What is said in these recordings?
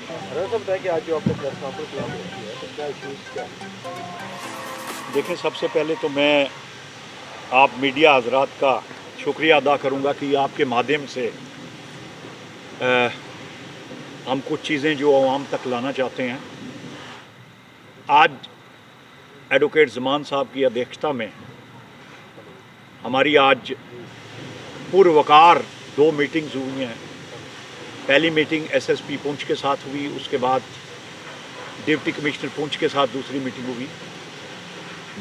बताया कि आज जो आपने प्रेस कॉन्फ्रेंस की है तो क्या इश्यूज क्या है? देखें, सबसे पहले तो मैं आप मीडिया हजरात का शुक्रिया अदा करूंगा कि आपके माध्यम से हम कुछ चीज़ें जो आवाम तक लाना चाहते हैं। आज एडवोकेट ज़मान साहब की अध्यक्षता में हमारी आज पुरवकार 2 मीटिंग्स हुई हैं। पहली मीटिंग एसएसपी पुंछ के साथ हुई, उसके बाद डिप्टी कमिश्नर पुंछ के साथ दूसरी मीटिंग हुई।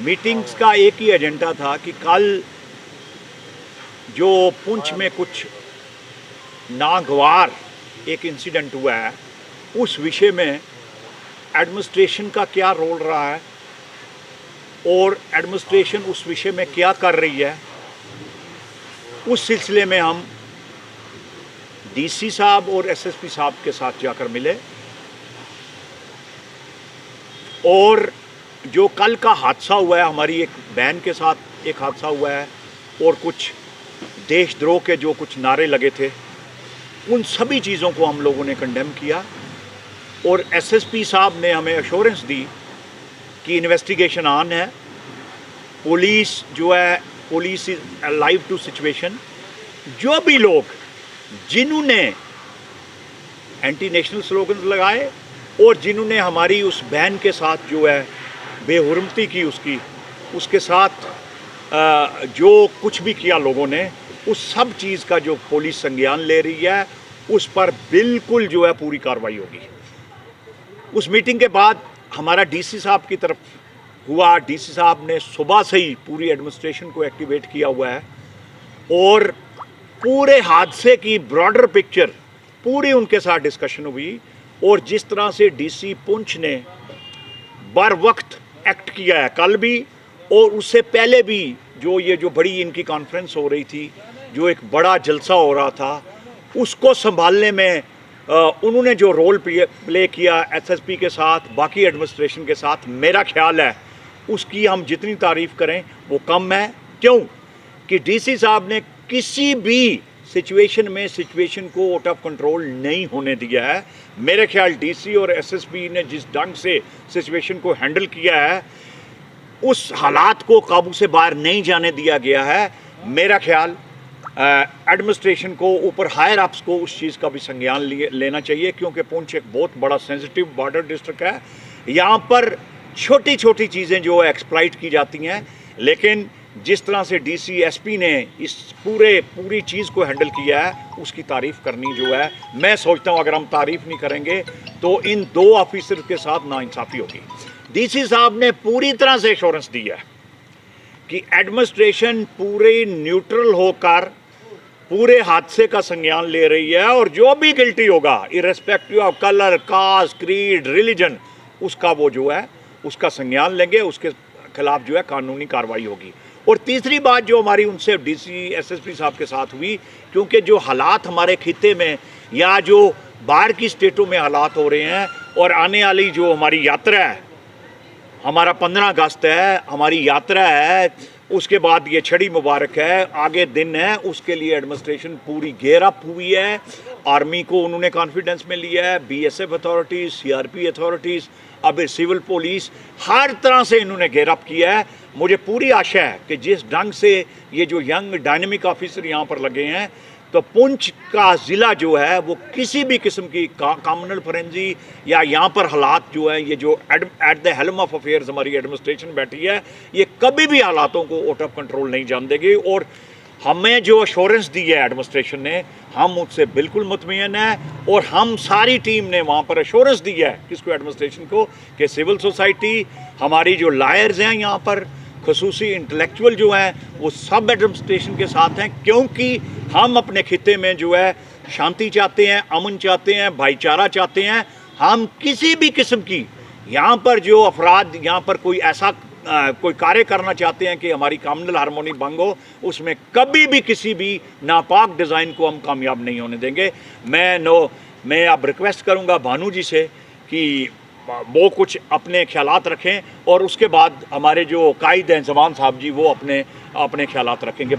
मीटिंग्स का एक ही एजेंडा था कि कल जो पुंछ में कुछ नागवार एक इंसिडेंट हुआ है, उस विषय में एडमिनिस्ट्रेशन का क्या रोल रहा है और एडमिनिस्ट्रेशन उस विषय में क्या कर रही है, उस सिलसिले में हम डीसी साहब और एसएसपी साहब के साथ जाकर मिले। और जो कल का हादसा हुआ है, हमारी एक बहन के साथ एक हादसा हुआ है और कुछ देशद्रोह के जो कुछ नारे लगे थे, उन सभी चीज़ों को हम लोगों ने कंडेम किया। और एसएसपी साहब ने हमें एश्योरेंस दी कि इन्वेस्टिगेशन ऑन है, पुलिस जो है, police is alive to situation. जो भी लोग जिन्होंने एंटी नेशनल स्लोगन्स लगाए और जिन्होंने हमारी उस बहन के साथ जो है बेहुरमती की, उसके साथ जो कुछ भी किया लोगों ने, उस सब चीज़ का जो पुलिस संज्ञान ले रही है, उस पर बिल्कुल जो है पूरी कार्रवाई होगी। उस मीटिंग के बाद हमारा डीसी साहब की तरफ हुआ। डीसी साहब ने सुबह से ही पूरी एडमिनिस्ट्रेशन को एक्टिवेट किया हुआ है और पूरे हादसे की ब्रॉडर पिक्चर पूरी उनके साथ डिस्कशन हुई। और जिस तरह से डीसी पुंछ ने बर वक्त एक्ट किया है, कल भी और उससे पहले भी, जो बड़ी इनकी कॉन्फ्रेंस हो रही थी, जो एक बड़ा जलसा हो रहा था, उसको संभालने में उन्होंने जो रोल प्ले किया एसएसपी के साथ, बाकी एडमिनिस्ट्रेशन के साथ, मेरा ख्याल है उसकी हम जितनी तारीफ़ करें वो कम है। क्यों कि डीसी साहब ने किसी भी सिचुएशन में सिचुएशन को आउट ऑफ कंट्रोल नहीं होने दिया है। मेरे ख्याल डीसी और एसएसपी ने जिस ढंग से सिचुएशन को हैंडल किया है, उस हालात को काबू से बाहर नहीं जाने दिया गया है। मेरा ख्याल एडमिनिस्ट्रेशन को, ऊपर हायर अप्स को उस चीज़ का भी संज्ञान लेना चाहिए, क्योंकि पुंछ एक बहुत बड़ा सेंसिटिव बॉर्डर डिस्ट्रिक्ट है। यहाँ पर छोटी छोटी चीज़ें जो एक्सप्लॉइट की जाती हैं, लेकिन जिस तरह से डीसी एसपी ने इस पूरी चीज़ को हैंडल किया है, उसकी तारीफ़ करनी जो है, मैं सोचता हूँ अगर हम तारीफ़ नहीं करेंगे तो इन 2 ऑफिसर के साथ नाइंसाफ़ी होगी। डीसी साहब ने पूरी तरह से एश्योरेंस दी है कि एडमिनिस्ट्रेशन पूरे न्यूट्रल होकर पूरे हादसे का संज्ञान ले रही है और जो भी गिल्टी होगा, irrespective of colour, caste, creed, religion, उसका वो जो है उसका संज्ञान लेंगे, उसके खिलाफ जो है कानूनी कार्रवाई होगी। और तीसरी बात जो हमारी उनसे डीसी एसएसपी साहब के साथ हुई, क्योंकि जो हालात हमारे खिते में या जो बाहर की स्टेटों में हालात हो रहे हैं, और आने वाली जो हमारी यात्रा है, हमारा 15 अगस्त है, हमारी यात्रा है, उसके बाद ये छड़ी मुबारक है, आगे दिन है, उसके लिए एडमिनिस्ट्रेशन पूरी गेयर अप हुई है। आर्मी को उन्होंने कॉन्फिडेंस में लिया है, बीएसएफ अथॉरिटीज़, सीआरपी अथॉरिटीज़, अब सिविल पुलिस, हर तरह से इन्होंने गेयर अप किया है। मुझे पूरी आशा है कि जिस ढंग से ये जो यंग डायनेमिक ऑफिसर यहाँ पर लगे हैं, तो पुंछ का ज़िला जो है वो किसी भी किस्म की कम्युनल फ्रेंजी या यहाँ पर हालात जो है, ये जो at the helm of affairs हमारी एडमिनिस्ट्रेशन बैठी है, ये कभी भी हालातों को आउट ऑफ कंट्रोल नहीं जान देगी। और हमें जो एश्योरेंस दी है एडमिनिस्ट्रेशन ने, हम उससे बिल्कुल मुतमईन हैं। और हम सारी टीम ने वहाँ पर एश्योरेंस दी है किसको, एडमिनिस्ट्रेशन को, कि सिविल सोसाइटी, हमारी जो लायर्स हैं यहाँ पर, खसूसी इंटेलेक्चुअल जो हैं, वो सब एडमिनिस्ट्रेशन के साथ हैं, क्योंकि हम अपने खिते में जो है शांति चाहते हैं, अमन चाहते हैं, भाईचारा चाहते हैं। हम किसी भी किस्म की यहाँ पर जो अफराद यहाँ पर कोई ऐसा कोई कार्य करना चाहते हैं कि हमारी कम्युनल हारमोनी भंग हो, उसमें कभी भी किसी भी नापाक डिज़ाइन को हम कामयाब नहीं होने देंगे। मैं अब रिक्वेस्ट करूँगा भानु जी से कि वो कुछ अपने ख्यालात रखें और उसके बाद हमारे जो कायद हैं ज़मान साहब जी, वो अपने ख्यालात रखेंगे।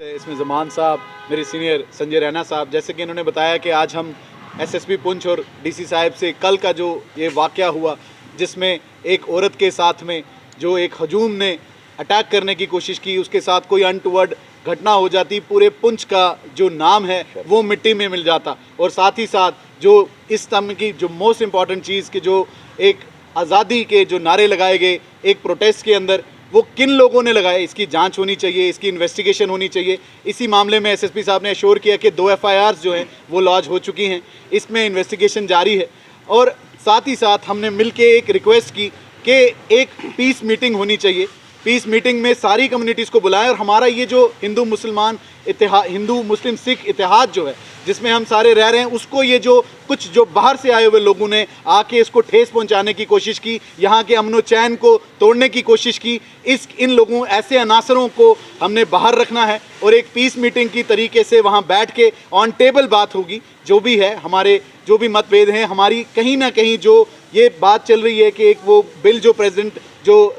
इस इसमें ज़मान साहब, मेरे सीनियर संजय रैना साहब, जैसे कि इन्होंने बताया कि आज हम एसएसपी पुंछ और डीसी साहब से कल का जो ये वाक़या हुआ, जिसमें एक औरत के साथ में जो एक हजूम ने अटैक करने की कोशिश की, उसके साथ कोई अनटुवर्ड घटना हो जाती, पूरे पुंछ का जो नाम है वो मिट्टी में मिल जाता। और साथ ही साथ जो इस तरह की जो मोस्ट इम्पॉर्टेंट चीज़ कि जो एक आज़ादी के जो नारे लगाए गए एक प्रोटेस्ट के अंदर, वो किन लोगों ने लगाए, इसकी जांच होनी चाहिए, इसकी इन्वेस्टिगेशन होनी चाहिए। इसी मामले में एसएसपी साहब ने एश्योर किया कि 2 FIRs जो हैं वो लॉन्च हो चुकी हैं, इसमें इन्वेस्टिगेशन जारी है। और साथ ही साथ हमने मिलके एक रिक्वेस्ट की कि एक पीस मीटिंग होनी चाहिए, पीस मीटिंग में सारी कम्युनिटीज़ को बुलाएं और हमारा ये जो हिंदू मुसलमान इतिहाद, हिंदू मुस्लिम सिख इतिहाद जो है जिसमें हम सारे रह रहे हैं, उसको ये जो कुछ जो बाहर से आए हुए लोगों ने आके इसको ठेस पहुंचाने की कोशिश की, यहाँ के अमन चैन को तोड़ने की कोशिश की, इन लोगों ऐसे अनासरों को हमने बाहर रखना है और एक पीस मीटिंग की तरीके से वहाँ बैठ के ऑन टेबल बात होगी। जो भी है, हमारे जो भी मतभेद हैं, हमारी कहीं ना कहीं जो ये बात चल रही है कि एक वो बिल जो प्रेसिडेंट जो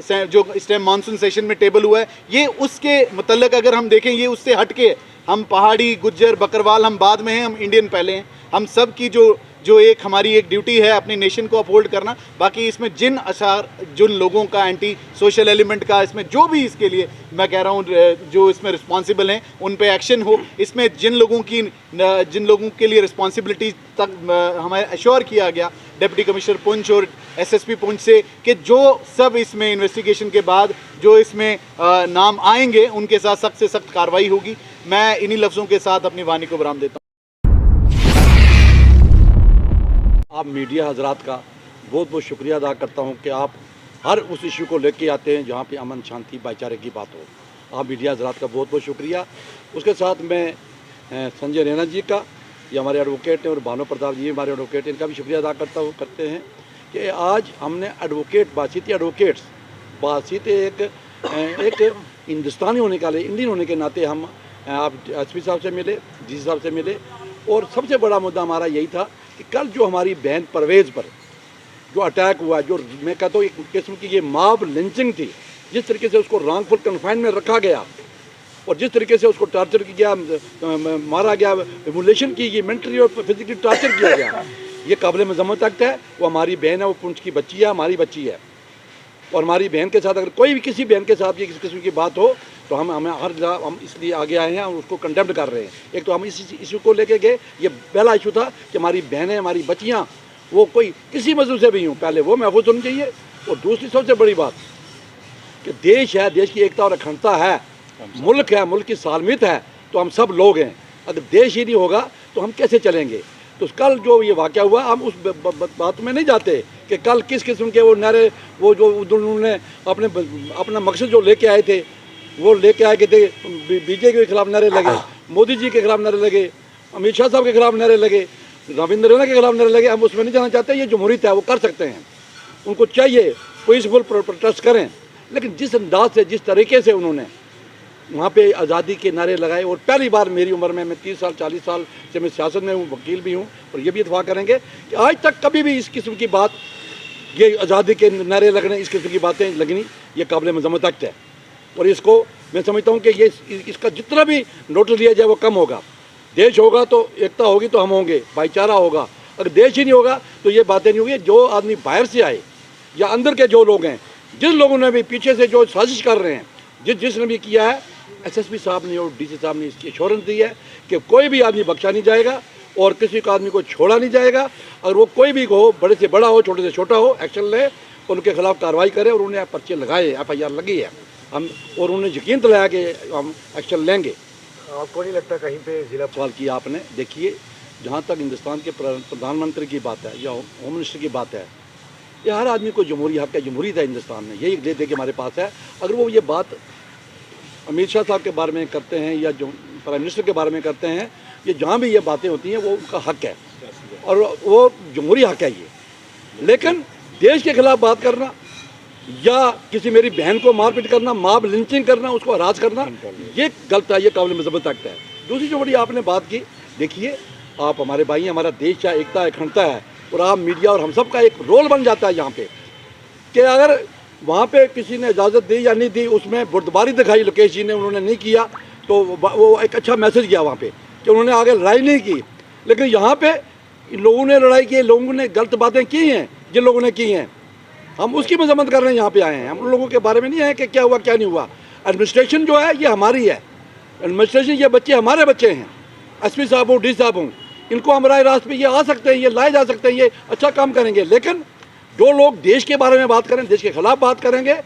इस टाइम मानसून सेशन में टेबल हुआ है, ये उसके मतलब अगर हम देखें ये उससे हटके है। हम पहाड़ी, गुज्जर, बकरवाल हम बाद में हैं, हम इंडियन पहले हैं। हम सब की जो एक हमारी एक ड्यूटी है अपनी नेशन को अपहोल्ड करना। बाकी इसमें जिन लोगों का एंटी सोशल एलिमेंट का इसमें जो भी इसके लिए मैं कह रहा हूँ जो इसमें रिस्पॉन्सिबल हैं उन पे एक्शन हो। इसमें जिन लोगों के लिए रिस्पॉन्सिबिलिटी तक हमें एश्योर किया गया डिप्टी कमिश्नर पुंछ और एसएसपी पुंछ से कि जो सब इसमें इन्वेस्टिगेशन के बाद जो इसमें नाम आएंगे उनके साथ सख्त से सख्त कार्रवाई होगी। मैं इन्हीं लफ्ज़ों के साथ अपनी वाणी को विराम देता हूँ। आप मीडिया हजरात का बहुत बहुत शुक्रिया अदा करता हूं कि आप हर उस इशू को लेके आते हैं जहां पे अमन, शांति, भाईचारे की बात हो। आप मीडिया हजरात का बहुत बहुत शुक्रिया। उसके साथ मैं संजय रैना जी का, ये हमारे एडवोकेट हैं, और भानु प्रताप जी हमारे एडवोकेट हैं, इनका भी शुक्रिया अदा करते हैं कि आज हमने बातचीत एक हिंदुस्तानी होने का, इंडियन होने के नाते हम आप एसपी साहब से मिले, डीसी साहब से मिले, और सबसे बड़ा मुद्दा हमारा यही था कि कल जो हमारी बहन परवेज़ पर जो अटैक हुआ, जो मैं कहता हूँ एक किस्म की ये मॉब लिंचिंग थी, जिस तरीके से उसको रॉन्गफुल कन्फाइनमेंट में रखा गया और जिस तरीके से उसको टॉर्चर किया, मारा गया, एमुलेशन की, ये मेंटली और फिजिकली टॉर्चर किया गया, ये काबिल मज़म्मत एक्ट है। वो हमारी बहन है, वो पुंछ की बच्ची है, हमारी बच्ची है, और हमारी बहन के साथ अगर कोई भी किसी बहन के साथ ये किसी किस्म की बात हो तो हम इसलिए आगे आए हैं और उसको कंडेम्ड कर रहे हैं। एक तो हम इस इशू को लेके गए, ये पहला इशू था कि हमारी बहनें, हमारी बच्चियाँ, वो कोई किसी मजहब से भी हों, पहले वो महफूज होनी चाहिए। और दूसरी सबसे बड़ी बात कि देश है, देश की एकता और अखंडता है, मुल्क है, मुल्क की सालमियत है, तो हम सब लोग हैं। अगर देश ही नहीं होगा तो हम कैसे चलेंगे? तो कल जो ये वाक़या हुआ, हम उस बात में नहीं जाते कि कल किस किस्म के वो नारे, वो जो उन्होंने अपना मकसद जो लेके आए थे, वो लेके आए थे, बीजेपी के खिलाफ नारे लगे, मोदी जी के खिलाफ नारे लगे, अमित शाह साहब के खिलाफ नारे लगे, रविंद्र रैना के खिलाफ नारे लगे। हम उसमें नहीं जाना चाहते। ये जमहूरियत है, वो कर सकते हैं, उनको चाहिए पीसफुल प्रोटेस्ट करें। लेकिन जिस अंदाज से, जिस तरीके से उन्होंने वहाँ पे आज़ादी के नारे लगाए, और पहली बार मेरी उम्र में, मैं 30 साल 40 साल से मैं सियासत में हूँ, वकील भी हूँ, और ये भी इत्तेफाक करेंगे कि आज तक कभी भी इस किस्म की बात, ये आज़ादी के नारे लगने, इस किस्म की बातें लगनी, ये काबिल मज़म्मत एक्ट है। और इसको मैं समझता हूँ कि ये इसका जितना भी नोटिस लिया जाए वो कम होगा। देश होगा तो एकता होगी, तो हम होंगे, भाईचारा होगा। अगर देश ही नहीं होगा तो ये बातें नहीं होगी। जो आदमी बाहर से आए या अंदर के जो लोग हैं, जिन लोगों ने भी पीछे से जो साजिश कर रहे हैं, जिसने भी किया है, एसएसपी साहब ने और डीसी साहब ने इसकी एश्योरेंस दी है कि कोई भी आदमी बख्शा नहीं जाएगा और किसी का आदमी को छोड़ा नहीं जाएगा। अगर वो कोई भी हो, बड़े से बड़ा हो, छोटे से छोटा हो, एक्शन ले, उनके खिलाफ कार्रवाई करें। और उन्हें पर्चे लगाए, FIR लगी है, हम, और उन्हें यकीन दिलाया कि हम एक्शन लेंगे। आपको नहीं लगता कहीं पे जिला सवाल किया आपने? देखिए, जहाँ तक हिंदुस्तान के प्रधानमंत्री की बात है या होम मिनिस्टर की बात है, ये हर आदमी को जमहूरी हक है, जमहूरियत है हिंदुस्तान में, यही दे के हमारे पास है। अगर वो ये बात अमित शाह साहब के बारे में करते हैं या जो प्राइम मिनिस्टर के बारे में करते हैं, ये जहाँ भी ये बातें होती हैं वो उनका हक है और वो जमहूरी हक है ये। लेकिन देश के खिलाफ बात करना या किसी मेरी बहन को मारपीट करना, मॉब लिंचिंग करना, उसको हरास करना, ये गलत है, ये काबिल मज़म्मत एक्ट है। दूसरी जो बड़ी आपने बात की, देखिए आप हमारे भाई हैं, हमारा देश है, एकता अखंडता है, और आप मीडिया और हम सब का एक रोल बन जाता है यहाँ पे कि अगर वहाँ पे किसी ने इजाज़त दी या नहीं दी, उसमें बुर्दबारी दिखाई लोकेश जी ने, उन्होंने नहीं किया, तो वो एक अच्छा मैसेज गया वहाँ पे कि उन्होंने आगे लड़ाई नहीं की। लेकिन यहाँ पे लोगों ने लड़ाई की, लोगों ने गलत बातें की हैं, जिन लोगों ने की हैं, हम उसकी मजम्मत करने यहाँ पे आए हैं। हम लोगों के बारे में नहीं है कि क्या हुआ क्या नहीं हुआ। एडमिनिस्ट्रेशन जो है ये हमारी है, एडमिनिस्ट्रेशन, ये बच्चे हमारे बच्चे हैं। एसपी साहब हूँ, डी साहब हूँ, इनको हम राय रास्त पे ये आ सकते हैं, ये लाए जा सकते हैं, ये अच्छा काम करेंगे। लेकिन जो लोग देश के बारे में बात करें, देश के खिलाफ बात करेंगे,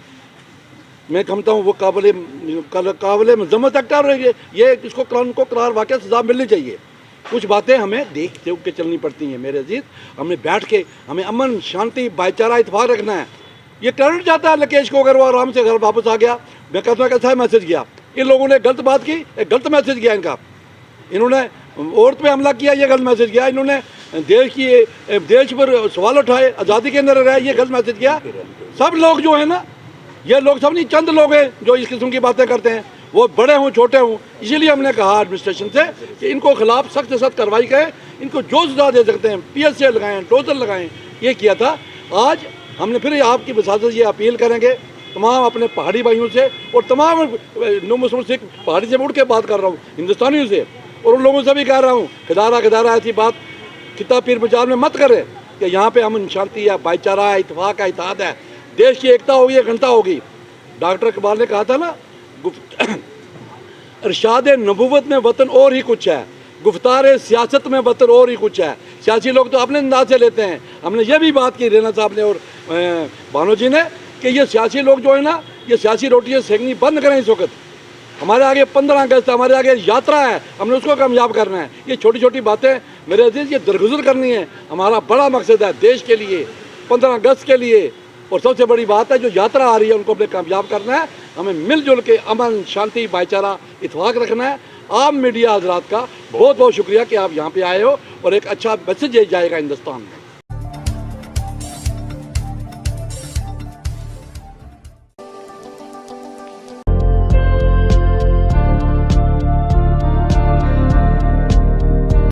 मैं कहता हूँ वो काबिल मजम्मत एक्टर है। ये इसको कानून को करार वाक़ई सजा मिलनी चाहिए। कुछ बातें हमें देख के चलनी पड़ती हैं मेरे अजीज। हमें बैठ के हमें अमन, शांति, भाईचारा, इत्तेफाक रखना है। ये करंट जाता है लकेश को, अगर वो आराम से घर वापस आ गया, मैं कहता हूँ कैसा मैसेज गया। इन लोगों ने गलत बात की, एक गलत मैसेज गया इनका। इन्होंने औरत पे हमला किया, ये गलत मैसेज गया। इन्होंने देश पर सवाल उठाए, आज़ादी के अंदर रहे, ये गलत मैसेज गया। सब लोग जो है ना, ये लोग सब नहीं, चंद लोग हैं जो इस किस्म की बातें करते हैं, वो बड़े हों छोटे हों। इसीलिए हमने कहा एडमिनिस्ट्रेशन से कि इनको खिलाफ सख्त से सख्त कार्रवाई करें, इनको जो सजा दे सकते हैं PSA लगाएं, डोजर लगाएं। ये किया था। आज हमने फिर आपकी वसात ये अपील करेंगे तमाम अपने पहाड़ी भाइयों से, और तमाम नो मुस्लिम सिख पहाड़ी से उठ के बात कर रहा हूँ, हिंदुस्तानियों से, और उन लोगों से भी कह रहा हूँ खिदारा ऐसी बात किताब पीर मजार में मत करें कि यहाँ पे अमन शांति है, भाईचारा है, इत्तेफाक है, इत्तेहाद है, देश की एकता होगी, अखंडता होगी। डॉक्टर इकबाल ने कहा था ना, इरशाद नबूवत में वतन और ही कुछ है, गुफ्तार सियासत में वतन और ही कुछ है। सियासी लोग तो अपने अंदाज से लेते हैं। हमने ये भी बात की रेना साहब ने और भानु जी ने कि ये सियासी लोग जो है ना, ये सियासी रोटियाँ सेकनी बंद करें। इस वक्त हमारे आगे 15 अगस्त, हमारे आगे यात्रा है, हमने उसको कामयाब करना है। ये छोटी छोटी बातें मेरे अजीज ये दरगुजर करनी है। हमारा बड़ा मकसद है देश के लिए, 15 अगस्त के लिए, और सबसे बड़ी बात है जो यात्रा आ रही है उनको अपने कामयाब करना है। हमें मिलजुल के अमन, शांति, भाईचारा, इत्तेफाक रखना है। आप मीडिया हजरात का बहुत बहुत शुक्रिया कि आप यहाँ पे आए हो और एक अच्छा मैसेज जाएगा हिंदुस्तान में।